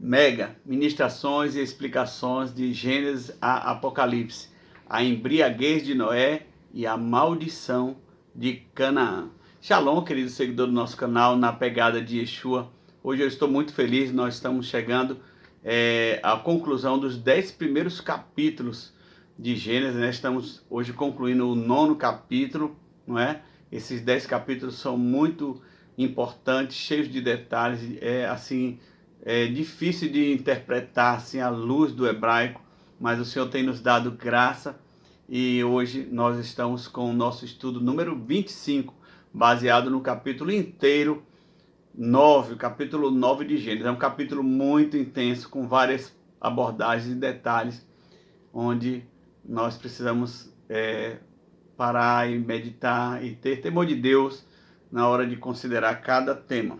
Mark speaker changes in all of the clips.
Speaker 1: Mega, ministrações e explicações de Gênesis a Apocalipse, a embriaguez de Noé e a maldição de Canaã. Shalom, querido seguidor do nosso canal, na pegada de Yeshua. Hoje eu estou muito feliz, nós estamos chegando à conclusão dos 10 primeiros capítulos de Gênesis, né? Estamos hoje concluindo o 9º capítulo, não é? Esses 10 capítulos são muito importantes, cheios de detalhes, é difícil de interpretar assim, à luz do hebraico, mas o Senhor tem nos dado graça e hoje nós estamos com o nosso estudo número 25, baseado no capítulo inteiro 9, o capítulo 9 de Gênesis. É um capítulo muito intenso, com várias abordagens e detalhes, onde nós precisamos parar e meditar e ter temor de Deus na hora de considerar cada tema.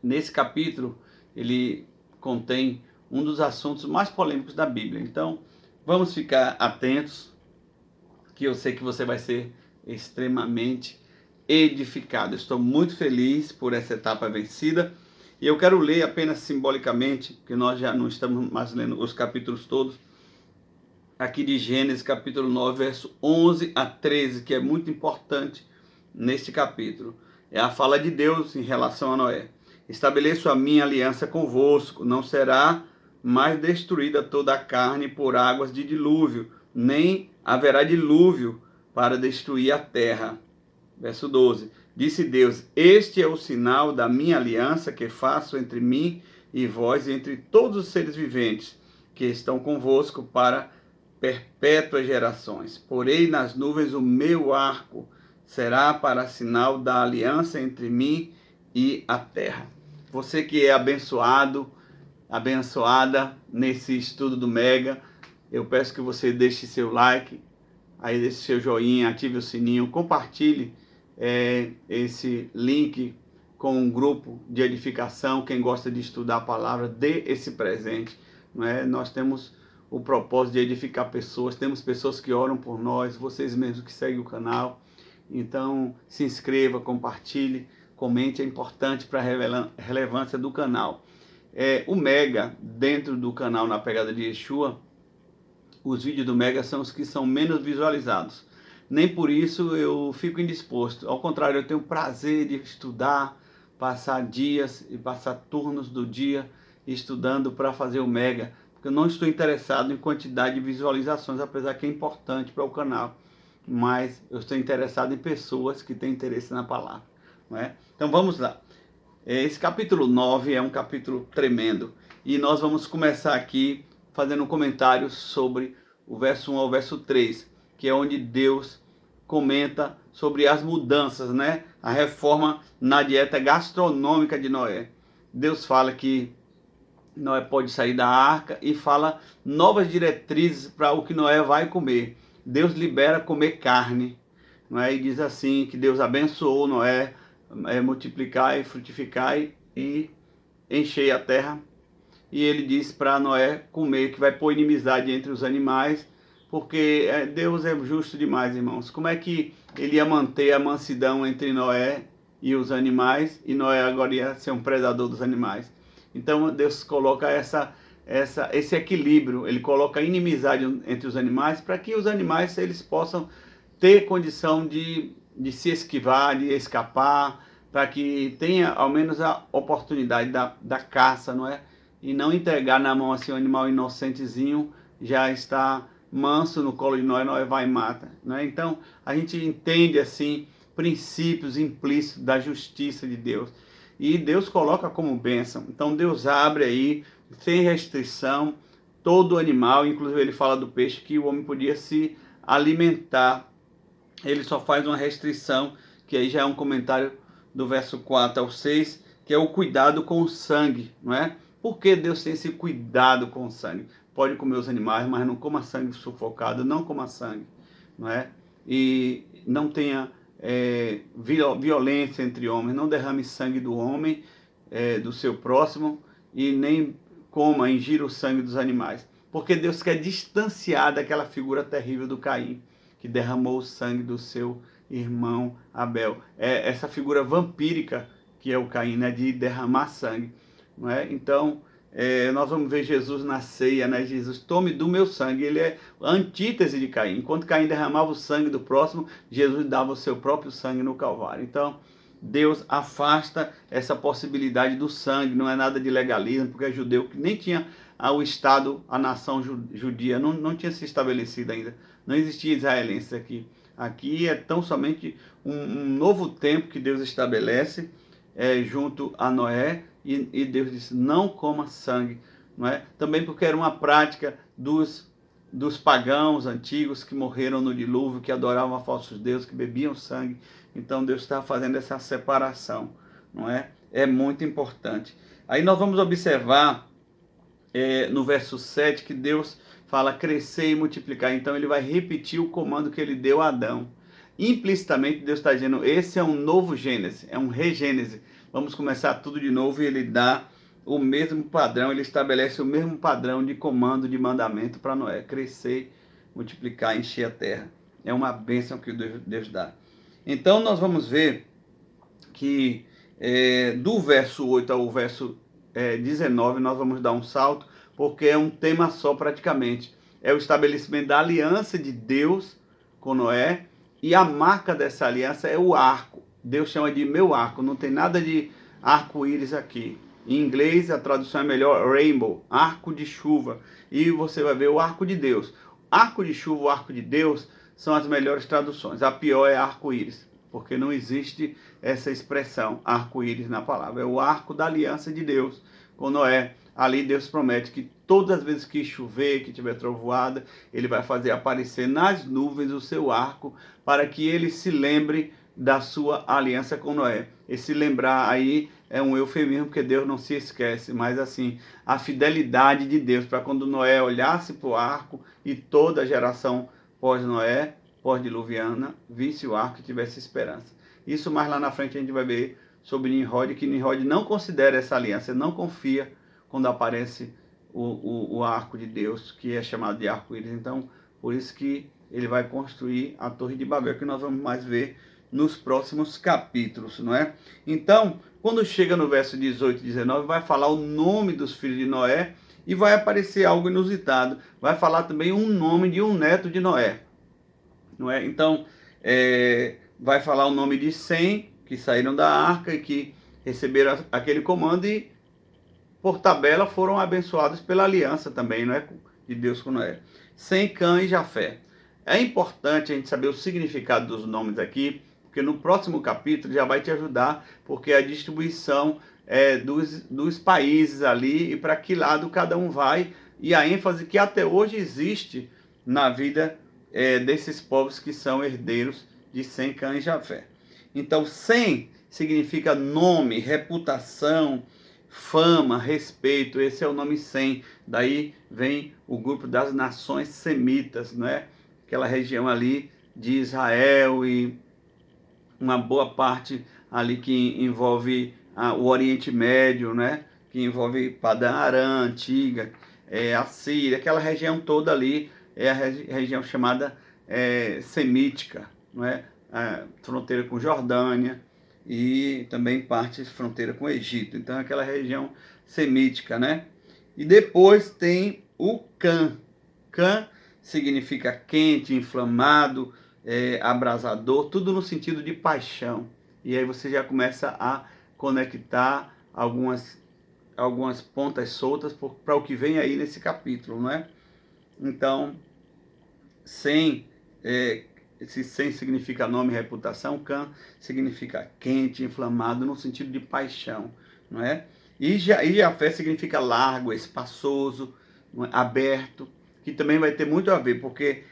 Speaker 1: Nesse capítulo, ele contém um dos assuntos mais polêmicos da Bíblia. Então, vamos ficar atentos, que eu sei que você vai ser extremamente edificado. Estou muito feliz por essa etapa vencida. E eu quero ler apenas simbolicamente, porque nós já não estamos mais lendo os capítulos todos, aqui de Gênesis, capítulo 9, verso 11 a 13, que é muito importante neste capítulo. É a fala de Deus em relação a Noé. Estabeleço a minha aliança convosco, não será mais destruída toda a carne por águas de dilúvio, nem haverá dilúvio para destruir a terra. Verso 12. Disse Deus: este é o sinal da minha aliança que faço entre mim e vós, e entre todos os seres viventes que estão convosco para perpétuas gerações. Porei nas nuvens o meu arco, será para sinal da aliança entre mim e a terra. Você que é abençoado, abençoada nesse estudo do Mega, eu peço que você deixe seu like, aí deixe seu joinha, ative o sininho, compartilhe esse link com um grupo de edificação. Quem gosta de estudar a palavra, dê esse presente, não é? Nós temos o propósito de edificar pessoas, temos pessoas que oram por nós, vocês mesmos que seguem o canal. Então, se inscreva, compartilhe, comente, é importante para a relevância do canal. O Mega, dentro do canal Na Pegada de Yeshua, os vídeos do Mega são os que são menos visualizados. Nem por isso eu fico indisposto. Ao contrário, eu tenho prazer de estudar, passar dias e passar turnos do dia estudando para fazer o Mega, porque eu não estou interessado em quantidade de visualizações, apesar que é importante para o canal, mas eu estou interessado em pessoas que têm interesse na palavra, não é? Então vamos lá. Esse capítulo 9 é um capítulo tremendo, e nós vamos começar aqui fazendo um comentário sobre o verso 1 ao verso 3, que é onde Deus comenta sobre as mudanças, né? A reforma na dieta gastronômica de Noé. Deus fala que Noé pode sair da arca e fala novas diretrizes para o que Noé vai comer. Deus libera comer carne, não é? E diz assim que Deus abençoou Noé, multiplicai, frutificai e enchei a terra. E ele diz para Noé comer, que vai pôr inimizade entre os animais, porque Deus é justo demais, irmãos. Como é que ele ia manter a mansidão entre Noé e os animais, e Noé agora ia ser um predador dos animais? Então Deus coloca esse equilíbrio, ele coloca inimizade entre os animais, para que os animais eles possam ter condição de se esquivar, de escapar, para que tenha ao menos a oportunidade da caça, não é? E não entregar na mão assim um animal inocentezinho, já está manso no colo de Noé, Noé vai e mata, né? Então a gente entende assim princípios implícitos da justiça de Deus, e Deus coloca como bênção. Então Deus abre aí sem restrição todo animal, inclusive ele fala do peixe que o homem podia se alimentar. Ele só faz uma restrição, que aí já é um comentário do verso 4 ao 6, que é o cuidado com o sangue, não é? Por que Deus tem esse cuidado com o sangue? Pode comer os animais, mas não coma sangue sufocado, não coma sangue, não é? E não tenha violência entre homens, não derrame sangue do homem, do seu próximo, e nem coma, ingira o sangue dos animais. Porque Deus quer distanciar daquela figura terrível do Caim, que derramou o sangue do seu irmão Abel. Essa figura vampírica que é o Caim, né, de derramar sangue, não é? Então nós vamos ver Jesus na ceia, né? Jesus, tome do meu sangue. Ele é a antítese de Caim. Enquanto Caim derramava o sangue do próximo, Jesus dava o seu próprio sangue no Calvário. Então, Deus afasta essa possibilidade do sangue. Não é nada de legalismo, porque é judeu que nem tinha o Estado, a nação judia, não tinha se estabelecido ainda. Não existia israelenses aqui. Aqui é tão somente um novo tempo que Deus estabelece junto a Noé, e Deus disse, não coma sangue, não é? Também porque era uma prática dos pagãos antigos que morreram no dilúvio, que adoravam a falsos deuses, que bebiam sangue. Então Deus está fazendo essa separação, não é? É muito importante. Aí nós vamos observar no verso 7 que Deus fala crescer e multiplicar. Então ele vai repetir o comando que ele deu a Adão. Implicitamente Deus está dizendo, esse é um novo Gênesis, é um regênese. Vamos começar tudo de novo, e ele dá o mesmo padrão, ele estabelece o mesmo padrão de comando, de mandamento para Noé, crescer, multiplicar, encher a terra. É uma bênção que Deus dá. Então nós vamos ver que do verso 8 ao verso 19 nós vamos dar um salto, porque é um tema só praticamente. É o estabelecimento da aliança de Deus com Noé, e a marca dessa aliança é o arco. Deus chama de meu arco, não tem nada de arco-íris aqui. Em inglês a tradução é melhor rainbow, arco de chuva. E você vai ver o arco de Deus. Arco de chuva, o arco de Deus são as melhores traduções. A pior é arco-íris, porque não existe essa expressão arco-íris na palavra. É o arco da aliança de Deus com Noé. Ali Deus promete que todas as vezes que chover, que tiver trovoada, ele vai fazer aparecer nas nuvens o seu arco, para que ele se lembre da sua aliança com Noé. Esse lembrar aí é um eufemismo, porque Deus não se esquece, mas assim, a fidelidade de Deus, para quando Noé olhasse para o arco e toda a geração pós-Noé, pós-diluviana, visse o arco e tivesse esperança. Isso mais lá na frente a gente vai ver sobre Nimrod, que Nimrod não considera essa aliança, não confia quando aparece o arco de Deus, que é chamado de arco-íris. Então, por isso que ele vai construir a Torre de Babel, que nós vamos mais ver nos próximos capítulos, não é? Então, quando chega no verso 18 e 19, vai falar o nome dos filhos de Noé, e vai aparecer algo inusitado. Vai falar também um nome de um neto de Noé, não é? Então, vai falar o nome de Sem, que saíram da arca e que receberam aquele comando, e por tabela foram abençoados pela aliança também, não é? De Deus com Noé. Sem, Cã e Jafé. É importante a gente saber o significado dos nomes aqui, porque no próximo capítulo já vai te ajudar, porque a distribuição dos países ali, e para que lado cada um vai, e a ênfase que até hoje existe na vida desses povos que são herdeiros de Sem, Cã e Jafé. Então, Sem significa nome, reputação, fama, respeito. Esse é o nome Sem. Daí vem o grupo das nações semitas, né? Aquela região ali de Israel e uma boa parte ali que envolve o Oriente Médio, né? Que envolve Padã Arã, Antiga, a Síria, aquela região toda ali é a região chamada semítica, não é? A fronteira com Jordânia e também parte fronteira com o Egito. Então aquela região semítica, né? E depois tem o Cã. Cã significa quente, inflamado, abrasador, tudo no sentido de paixão. E aí você já começa a conectar algumas pontas soltas para o que vem aí nesse capítulo, não é? Então, esse Sem significa nome e reputação, Cã significa quente, inflamado, no sentido de paixão, não é? E Jafé significa largo, espaçoso, aberto, que também vai ter muito a ver, porque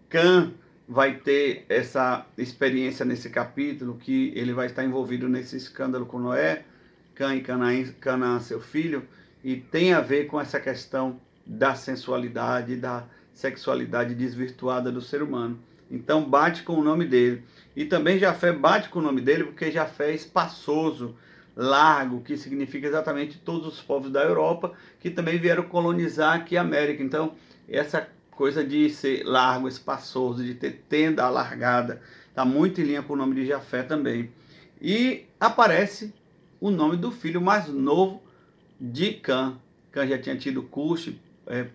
Speaker 1: Cã vai ter essa experiência nesse capítulo, que ele vai estar envolvido nesse escândalo com Noé, Cã e Canaã, seu filho, e tem a ver com essa questão da sensualidade, da sexualidade desvirtuada do ser humano. Então bate com o nome dele. E também Jafé bate com o nome dele, porque Jafé é espaçoso, largo, que significa exatamente todos os povos da Europa que também vieram colonizar aqui a América. Então, essa coisa de ser largo, espaçoso, de ter tenda alargada, está muito em linha com o nome de Jafé também. E aparece o nome do filho mais novo de Cã. Cã já tinha tido Cush,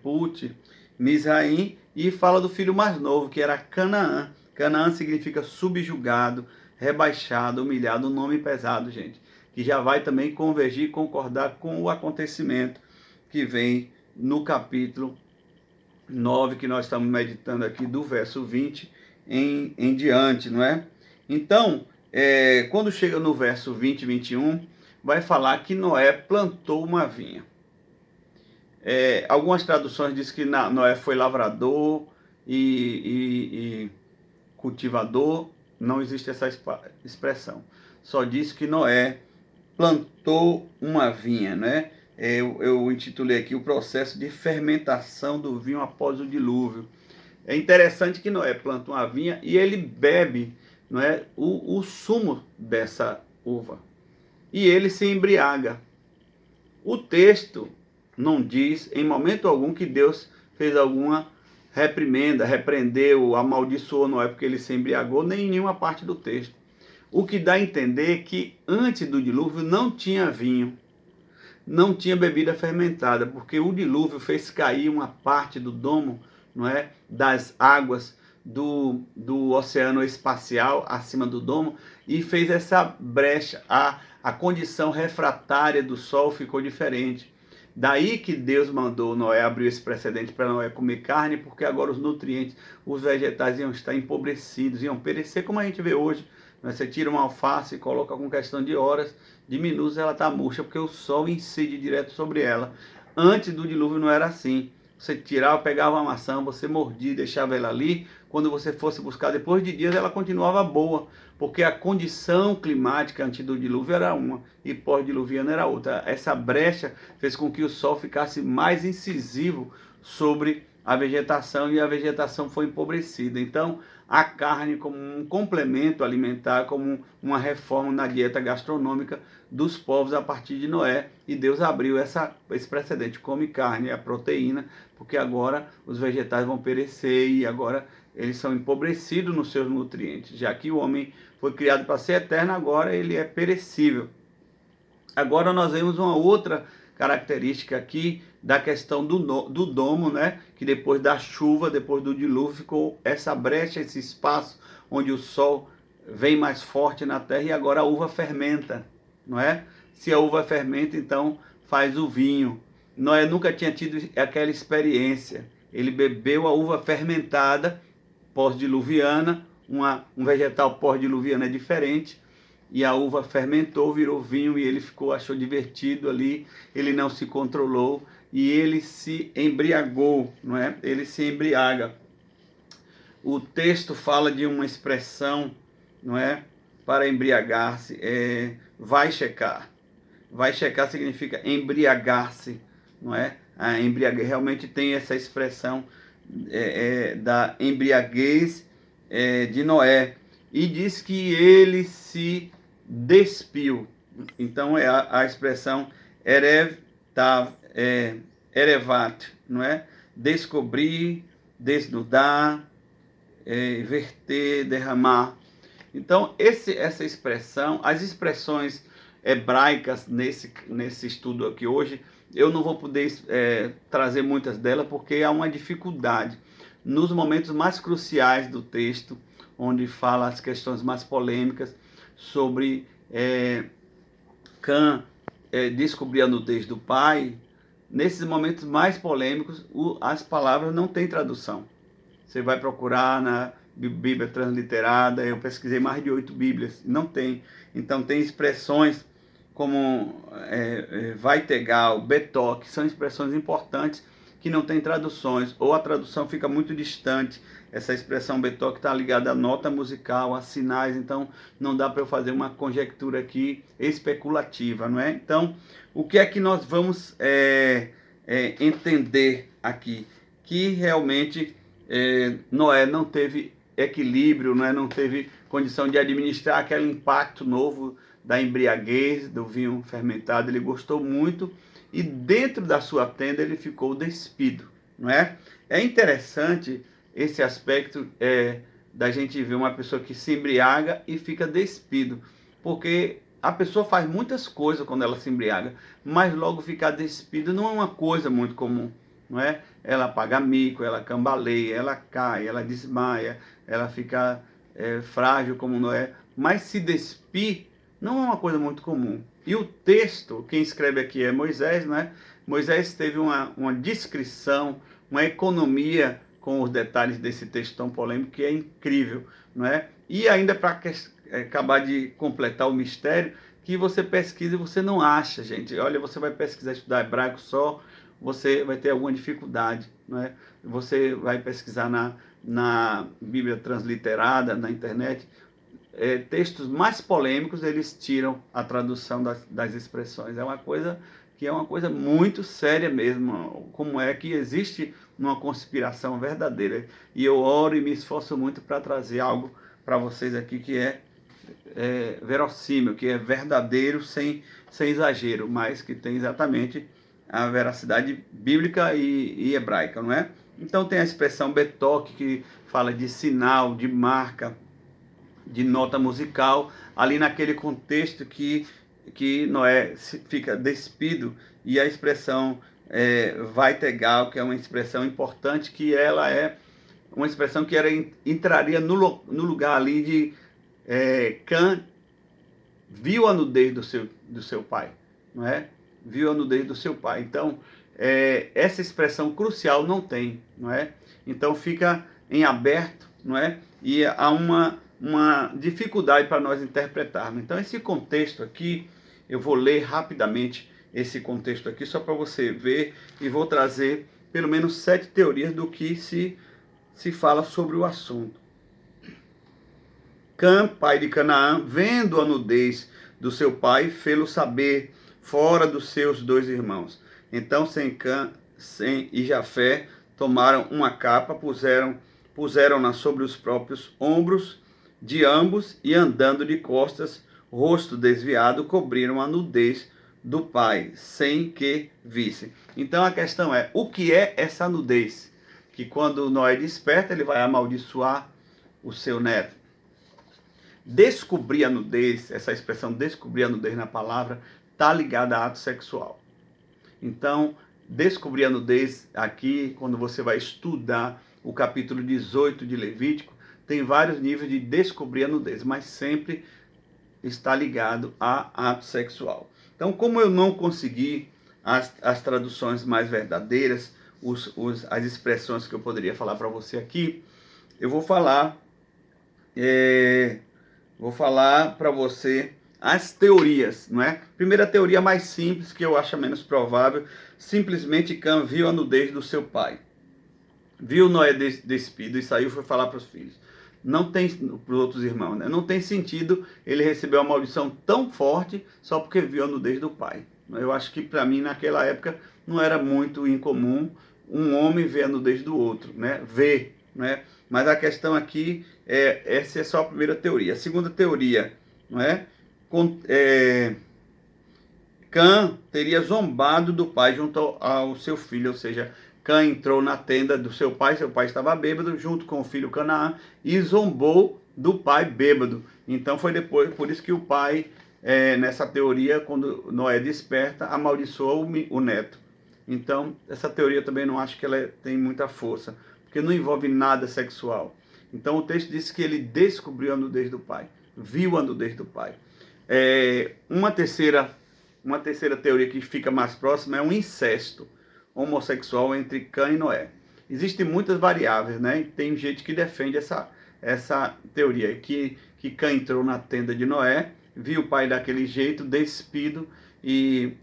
Speaker 1: Put, Misraim, e fala do filho mais novo, que era Canaã. Canaã significa subjugado, rebaixado, humilhado, um nome pesado, gente, que já vai também convergir e concordar com o acontecimento que vem no capítulo 9, que nós estamos meditando aqui, do verso 20 em diante, não é? Então, quando chega no verso 20 e 21, vai falar que Noé plantou uma vinha. Algumas traduções dizem que Noé foi lavrador e cultivador. Não existe essa expressão. Só diz que Noé plantou uma vinha, né? Eu intitulei aqui o processo de fermentação do vinho após o dilúvio. É interessante que Noé planta uma vinha e ele bebe, não é, o sumo dessa uva. E ele se embriaga. O texto não diz em momento algum que Deus fez alguma reprimenda, repreendeu, amaldiçoou Noé porque ele se embriagou, nem em nenhuma parte do texto. O que dá a entender que antes do dilúvio não tinha vinho, não tinha bebida fermentada, porque o dilúvio fez cair uma parte do domo, não é, das águas do oceano espacial acima do domo, e fez essa brecha. A condição refratária do sol ficou diferente. Daí que Deus mandou Noé abrir esse precedente para Noé comer carne, porque agora os nutrientes, os vegetais iam estar empobrecidos, iam perecer, como a gente vê hoje. Você tira uma alface e coloca com questão de horas, de minutos, ela está murcha, porque o sol incide direto sobre ela. Antes do dilúvio não era assim. Você tirava, pegava a maçã, você mordia e deixava ela ali. Quando você fosse buscar depois de dias, ela continuava boa, porque a condição climática antes do dilúvio era uma e pós-diluviana era outra. Essa brecha fez com que o sol ficasse mais incisivo sobre a vegetação, e a vegetação foi empobrecida. Então, a carne como um complemento alimentar, como uma reforma na dieta gastronômica dos povos a partir de Noé, e Deus abriu esse precedente: come carne, a proteína, porque agora os vegetais vão perecer e agora eles são empobrecidos nos seus nutrientes, já que o homem foi criado para ser eterno, agora ele é perecível. Agora nós vemos uma outra característica aqui da questão do domo, né? Que depois da chuva, depois do dilúvio, ficou essa brecha, esse espaço onde o sol vem mais forte na terra, e agora a uva fermenta, não é? Se a uva fermenta, então faz o vinho. Noé nunca tinha tido aquela experiência. Ele bebeu a uva fermentada pós-diluviana, um vegetal pós-diluviano é diferente, e a uva fermentou, virou vinho, e ele achou divertido ali, ele não se controlou e ele se embriagou, não é? Ele se embriaga. O texto fala de uma expressão, não é? Para embriagar-se, vai checar. Vai checar significa embriagar-se, não é? A embriaguez realmente tem essa expressão da embriaguez de Noé, e diz que ele se despiu. Então é a expressão erevat, não é? Descobrir, desnudar, verter, derramar. Então essa expressão, as expressões hebraicas nesse estudo aqui hoje, eu não vou poder trazer muitas delas, porque há uma dificuldade nos momentos mais cruciais do texto, onde fala as questões mais polêmicas sobre Cã descobrir a nudez do pai. Nesses momentos mais polêmicos, as palavras não têm tradução. Você vai procurar na Bíblia transliterada, eu pesquisei mais de 8 Bíblias, não tem. Então tem expressões como Vaitegal, Betó, que são expressões importantes que não tem traduções, ou a tradução fica muito distante. Essa expressão Betó que está ligada à nota musical, a sinais, então não dá para eu fazer uma conjectura aqui especulativa, não é? Então, o que é que nós vamos entender aqui? Que realmente Noé não teve equilíbrio, não teve condição de administrar aquele impacto novo da embriaguez, do vinho fermentado. Ele gostou muito, e dentro da sua tenda ele ficou despido, não é? É interessante esse aspecto da gente ver uma pessoa que se embriaga e fica despido, porque a pessoa faz muitas coisas quando ela se embriaga, mas logo ficar despido não é uma coisa muito comum, não é? Ela paga mico, ela cambaleia, ela cai, ela desmaia, ela fica frágil como não é, mas se despir não é uma coisa muito comum. E o texto, quem escreve aqui é Moisés, né? Moisés teve uma descrição, uma economia com os detalhes desse texto tão polêmico que é incrível, não é? E ainda para acabar de completar o mistério, que você pesquisa e você não acha, gente. Olha, você vai pesquisar, estudar hebraico só, você vai ter alguma dificuldade, não é? Você vai pesquisar na Bíblia transliterada, na internet, textos mais polêmicos, eles tiram a tradução das expressões. É uma coisa muito séria mesmo. Como é que existe uma conspiração verdadeira? E eu oro e me esforço muito para trazer algo para vocês aqui que é verossímil, que é verdadeiro sem exagero, mas que tem exatamente a veracidade bíblica e hebraica, não é? Então tem a expressão betoque, que fala de sinal, de marca, de nota musical, ali naquele contexto que Noé fica despido, e a expressão vai tegal, que é uma expressão importante, que ela é uma expressão que entraria no lugar ali de Cã viu a nudez do seu pai, não é? Viu a nudez do seu pai. Então, essa expressão crucial não tem, não é? Então fica em aberto, não é? E há uma dificuldade para nós interpretarmos. Então, esse contexto aqui, eu vou ler rapidamente esse contexto aqui, só para você ver, e vou trazer pelo menos 7 teorias do que se fala sobre o assunto. Cã, pai de Canaã, vendo a nudez do seu pai, fê-lo saber fora dos seus 2 irmãos. Então Sem e Jafé tomaram uma capa, puseram-na sobre os próprios ombros de ambos e, andando de costas, rosto desviado, cobriram a nudez do pai, sem que vissem. Então a questão é, o que é essa nudez? Que quando Noé desperta, ele vai amaldiçoar o seu neto. Descobrir a nudez, essa expressão descobrir a nudez na palavra, está ligada a ato sexual. Então, descobrir a nudez aqui, quando você vai estudar o capítulo 18 de Levítico, tem vários níveis de descobrir a nudez, mas sempre está ligado a ato sexual. Então, como eu não consegui as traduções mais verdadeiras, as expressões que eu poderia falar para você aqui, eu vou falar para você as teorias, não é? Primeira teoria mais simples, que eu acho menos provável, simplesmente Cã viu a nudez do seu pai. Viu Noé despido e saiu e foi falar para os filhos. Não tem, para os outros irmãos, né? Não tem sentido ele receber uma maldição tão forte só porque viu a nudez do pai. Eu acho que para mim naquela época não era muito incomum um homem ver a nudez do outro, né? Ver, né? Mas a questão aqui essa é só a primeira teoria. A segunda teoria, não é? Cã teria zombado do pai junto ao seu filho, ou seja, Cã entrou na tenda do seu pai estava bêbado, junto com o filho Canaã, e zombou do pai bêbado. Então foi depois, por isso que o pai, nessa teoria, quando Noé desperta, amaldiçoou o neto. Então, essa teoria também não acho que ela tem muita força, porque não envolve nada sexual. Então o texto diz que ele descobriu a nudez do pai, viu a nudez do pai. Uma terceira teoria que fica mais próxima é um incesto homossexual entre Cã e Noé. Existem muitas variáveis, né? Tem gente que defende essa teoria, que Cã entrou na tenda de Noé, viu o pai daquele jeito, despido, e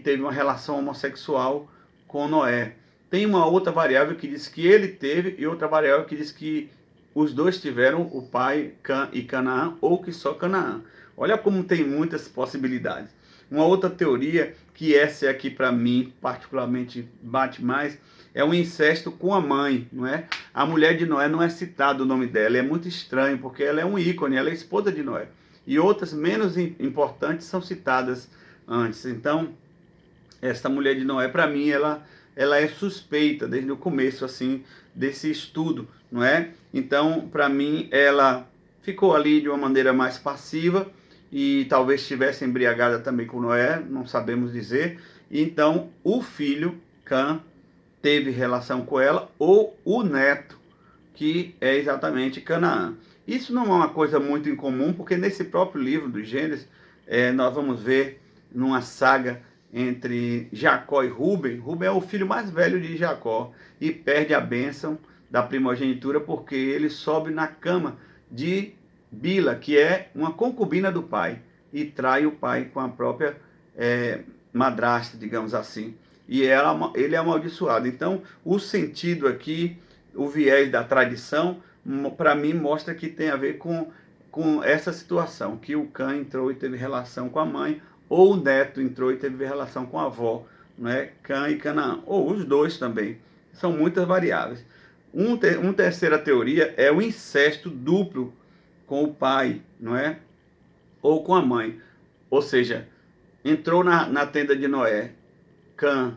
Speaker 1: teve uma relação homossexual com Noé. Tem uma outra variável que diz que ele teve, e outra variável que diz que os dois tiveram, o pai Cã e Canaã, ou que só Canaã. Olha como tem muitas possibilidades. Uma outra teoria, que essa aqui para mim particularmente bate mais, é um incesto com a mãe, não é? A mulher de Noé não é citado o nome dela, é muito estranho, porque ela é um ícone, ela é esposa de Noé. E outras menos importantes são citadas antes. Então, essa mulher de Noé, para mim, ela é suspeita desde o começo assim desse estudo, não é? Então, para mim, ela ficou ali de uma maneira mais passiva, e talvez estivesse embriagada também com Noé, não sabemos dizer. Então o filho, Cã, teve relação com ela, ou o neto, que é exatamente Canaã. Isso não é uma coisa muito incomum, porque nesse próprio livro do Gênesis, nós vamos ver numa saga entre Jacó e Rúben. Rúben é o filho mais velho de Jacó e perde a bênção da primogenitura porque ele sobe na cama de Bila, que é uma concubina do pai, e trai o pai com a própria madrasta, digamos assim. E ele é amaldiçoado. Então, o sentido aqui, o viés da tradição, para mim mostra que tem a ver com essa situação, que o Cã entrou e teve relação com a mãe, ou o neto entrou e teve relação com a avó, né? Cã e Canaã, ou os dois também. São muitas variáveis. Uma terceira teoria é o incesto duplo com o pai, não é? Ou com a mãe. Ou seja, entrou na tenda de Noé, Cã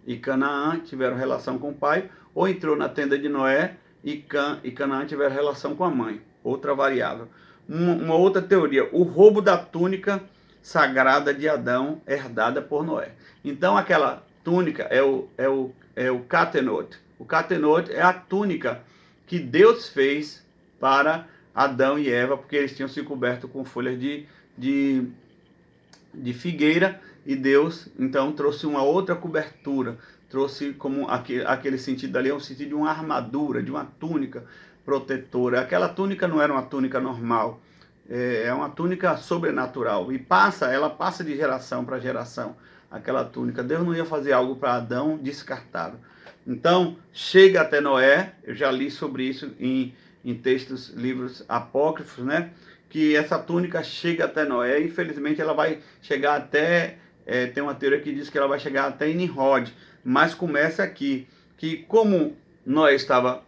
Speaker 1: e Canaã tiveram relação com o pai, ou entrou na tenda de Noé e Cã e Canaã tiveram relação com a mãe. Outra variável. Uma outra teoria, o roubo da túnica sagrada de Adão, herdada por Noé. Então aquela túnica é o catenot. O catenot é a túnica que Deus fez para Adão e Eva, porque eles tinham se coberto com folhas de figueira, e Deus então trouxe uma outra cobertura, trouxe como aquele sentido ali, é um sentido de uma armadura, de uma túnica protetora. Aquela túnica não era uma túnica normal, é uma túnica sobrenatural, e ela passa de geração para geração, aquela túnica. Deus não ia fazer algo para Adão descartável. Então, chega até Noé, eu já li sobre isso em textos, livros apócrifos, né? Que essa túnica chega até Noé, infelizmente ela vai chegar até, tem uma teoria que diz que ela vai chegar até Nimrod, mas começa aqui, que como Noé estava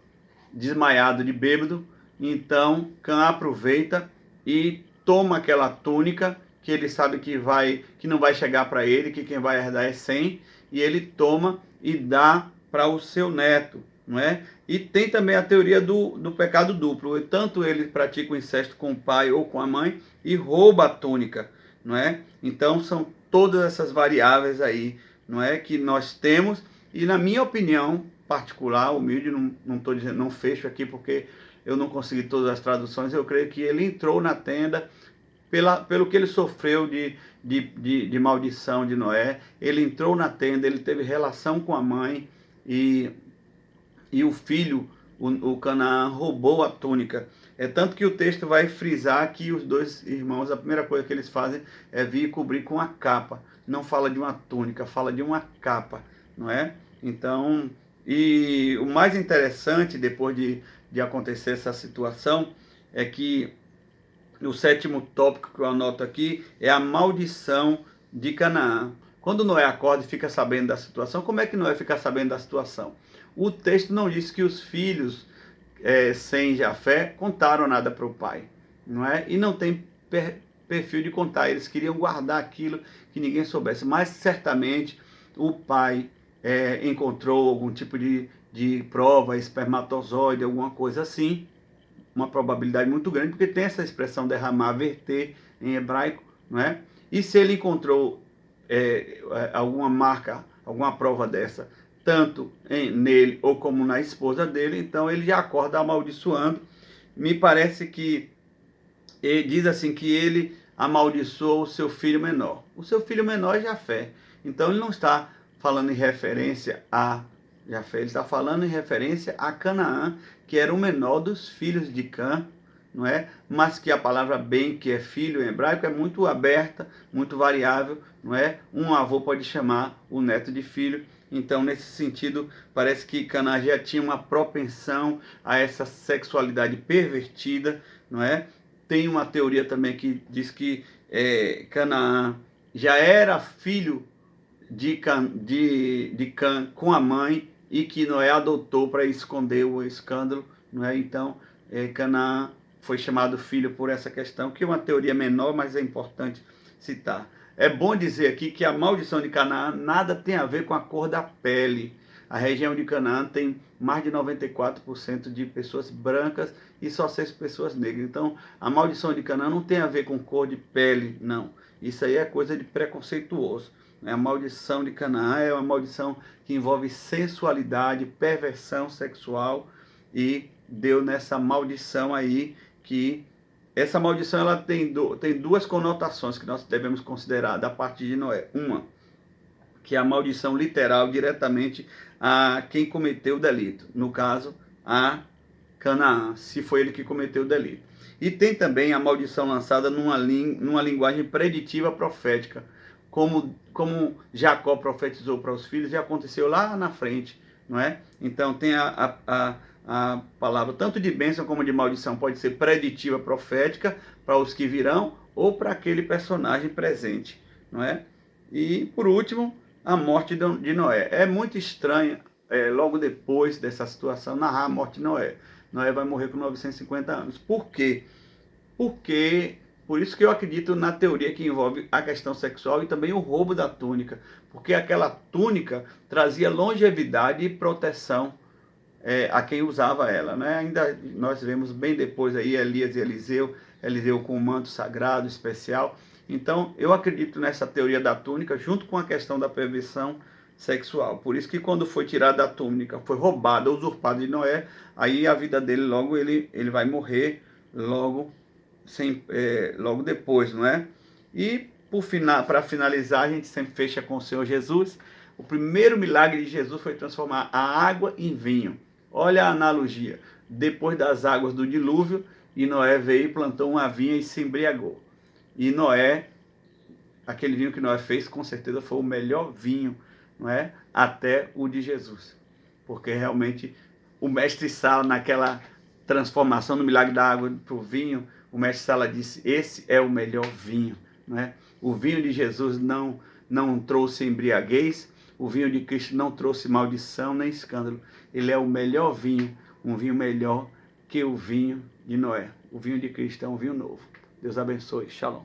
Speaker 1: desmaiado de bêbado, então Cã aproveita e toma aquela túnica, que ele sabe que não vai chegar para ele, que quem vai herdar é Sem, e ele toma e dá para o seu neto, não é? E tem também a teoria do pecado duplo, tanto ele pratica o incesto com o pai ou com a mãe e rouba a túnica, não é? Então são todas essas variáveis aí, não é, que nós temos, e na minha opinião particular, humilde, não estou dizendo, não fecho aqui porque eu não consegui todas as traduções, eu creio que ele entrou na tenda pelo que ele sofreu de maldição de Noé. Ele entrou na tenda, ele teve relação com a mãe, e o filho, o Canaã, roubou a túnica. É tanto que o texto vai frisar que os dois irmãos, a primeira coisa que eles fazem é vir cobrir com a capa. Não fala de uma túnica, fala de uma capa, não é? Então, e o mais interessante, depois de acontecer essa situação, é que o sétimo tópico que eu anoto aqui é a maldição de Canaã. Quando Noé acorda e fica sabendo da situação, como é que Noé fica sabendo da situação? O texto não diz que os filhos sem Jafé contaram nada para o pai, não é? E não tem perfil de contar, eles queriam guardar aquilo que ninguém soubesse, mas certamente o pai encontrou algum tipo de prova, espermatozoide, alguma coisa assim, uma probabilidade muito grande, porque tem essa expressão derramar, verter em hebraico, não é? E se ele encontrou alguma marca, alguma prova dessa, tanto nele ou como na esposa dele, então ele já acorda amaldiçoando. Me parece que ele diz assim que ele amaldiçoou o seu filho menor. O seu filho menor é Jafé. Então ele não está falando em referência a Jafé, ele está falando em referência a Canaã, que era o menor dos filhos de Cã, não é? Mas que a palavra bem, que é filho em hebraico, é muito aberta, muito variável, não é? Um avô pode chamar o neto de filho. Então, nesse sentido, parece que Canaã já tinha uma propensão a essa sexualidade pervertida, não é? Tem uma teoria também que diz que Canaã já era filho de Cã com a mãe, e que Noé adotou para esconder o escândalo, não é? Então, Canaã foi chamado filho por essa questão, que é uma teoria menor, mas é importante citar. É bom dizer aqui que a maldição de Canaã nada tem a ver com a cor da pele. A região de Canaã tem mais de 94% de pessoas brancas e só 6 pessoas negras. Então, a maldição de Canaã não tem a ver com cor de pele, não. Isso aí é coisa de preconceituoso. A maldição de Canaã é uma maldição que envolve sensualidade, perversão sexual, e deu nessa maldição aí que essa maldição ela tem duas conotações que nós devemos considerar da parte de Noé. Uma, que é a maldição literal diretamente a quem cometeu o delito. No caso, a Canaã, se foi ele que cometeu o delito. E tem também a maldição lançada numa linguagem preditiva profética, como Jacó profetizou para os filhos e aconteceu lá na frente, não é? Então tem a palavra tanto de bênção como de maldição, pode ser preditiva profética para os que virão ou para aquele personagem presente, não é? E por último, a morte de Noé. É muito estranho, logo depois dessa situação, narrar a morte de Noé. Noé vai morrer com 950 anos. Por quê? Por isso que eu acredito na teoria que envolve a questão sexual e também o roubo da túnica. Porque aquela túnica trazia longevidade e proteção a quem usava ela, né? Ainda nós vemos bem depois aí Elias e Eliseu com um manto sagrado especial. Então eu acredito nessa teoria da túnica junto com a questão da perversão sexual. Por isso que quando foi tirado da túnica, foi roubado, usurpado de Noé, aí a vida dele logo ele vai morrer logo depois, não é? E para finalizar, a gente sempre fecha com o Senhor Jesus. O primeiro milagre de Jesus foi transformar a água em vinho. Olha a analogia. Depois das águas do dilúvio, e Noé veio e plantou uma vinha e se embriagou. E Noé, aquele vinho que Noé fez, com certeza foi o melhor vinho, não é? Até o de Jesus. Porque realmente o mestre Sala, naquela transformação no milagre da água para o vinho, o mestre Sala disse, esse é o melhor vinho, não é? O vinho de Jesus não trouxe embriaguez, o vinho de Cristo não trouxe maldição nem escândalo. Ele é o melhor vinho, um vinho melhor que o vinho de Noé. O vinho de Cristo é um vinho novo. Deus abençoe. Shalom.